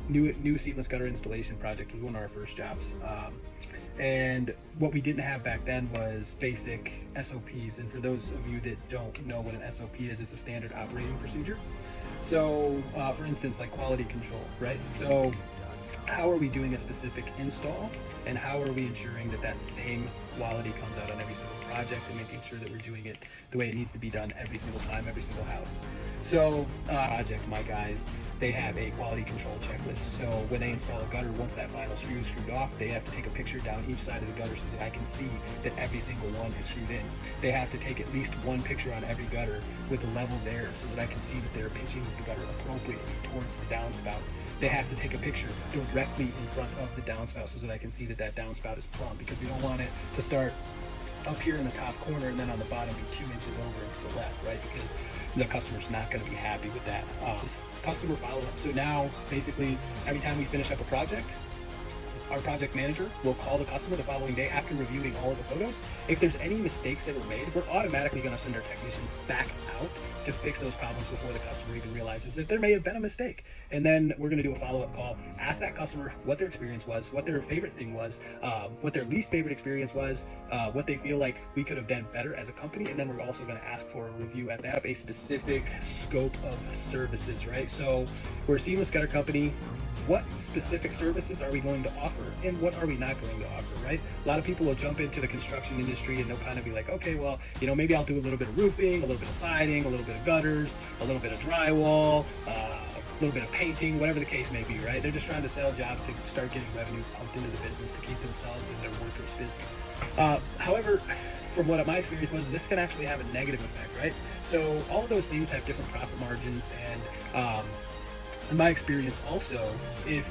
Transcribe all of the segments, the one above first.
new seamless gutter installation project. Was one of our first jobs. And what we didn't have back then was basic SOPs. And for those of you that don't know what an SOP is, it's a standard operating procedure. So for instance, like quality control, right? So how are we doing a specific install, and how are we ensuring that that same quality comes out on every single project, and making sure that we're doing it the way it needs to be done every single time, every single house. So project, my guys, they have a quality control checklist. So when they install a gutter, once that final screw is screwed off, they have to take a picture down each side of the gutter so that I can see that every single one is screwed in. They have to take at least one picture on every gutter with a level there so that I can see that they're pitching the gutter appropriately towards the downspouts. They have to take a picture directly in front of the downspout so that I can see that that downspout is plumb, because we don't want it to start up here in the top corner and then on the bottom be 2 inches over to the left, right? Because the customer's not going to be happy with that. Customer follow-up. So now basically every time we finish up a project, our project manager will call the customer the following day after reviewing all of the photos. If there's any mistakes that were made, we're automatically going to send our technicians back out to fix those problems before the customer even realizes that there may have been a mistake. And then we're going to do a follow-up call, ask that customer what their experience was, what their favorite thing was, what their least favorite experience was, what they feel like we could have done better as a company. And then we're also going to ask for a review at that, a specific scope of services, right? So we're a seamless gutter company. What specific services are we going to offer, and what are we not going to offer, right? A lot of people will jump into the construction industry and they'll kind of be like, okay, well, you know, maybe I'll do a little bit of roofing, a little bit of siding, a little bit of gutters, a little bit of drywall, a little bit of painting, whatever the case may be, right? They're just trying to sell jobs to start getting revenue pumped into the business to keep themselves and their workers busy. However, from what my experience was, this can actually have a negative effect, right? So all of those things have different profit margins, and in my experience also, if,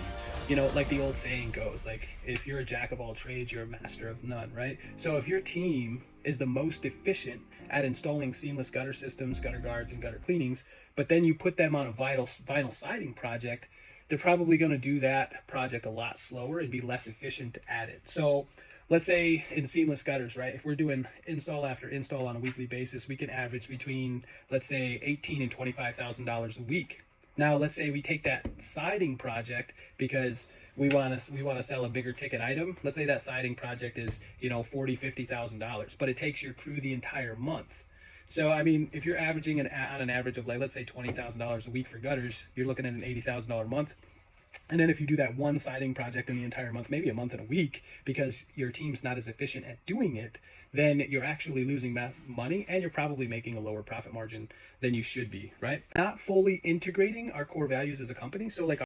you know, like the old saying goes, like, if you're a jack of all trades, you're a master of none, right? So if your team is the most efficient at installing seamless gutter systems, gutter guards, and gutter cleanings, but then you put them on a vinyl siding project, they're probably going to do that project a lot slower and be less efficient at it. So let's say in seamless gutters, right, if we're doing install after install on a weekly basis, we can average between, let's say, $18,000 and $25,000 a week. Now, let's say we take that siding project because we want to sell a bigger ticket item. Let's say that siding project is, you know, $40,000-$50,000, but it takes your crew the entire month. So, I mean, if you're averaging on an average of, like, let's say $20,000 a week for gutters, you're looking at an $80,000 month. And then if you do that one siding project in the entire month, maybe a month and a week, because your team's not as efficient at doing it, then you're actually losing money, and you're probably making a lower profit margin than you should be, right? Not fully integrating our core values as a company. So like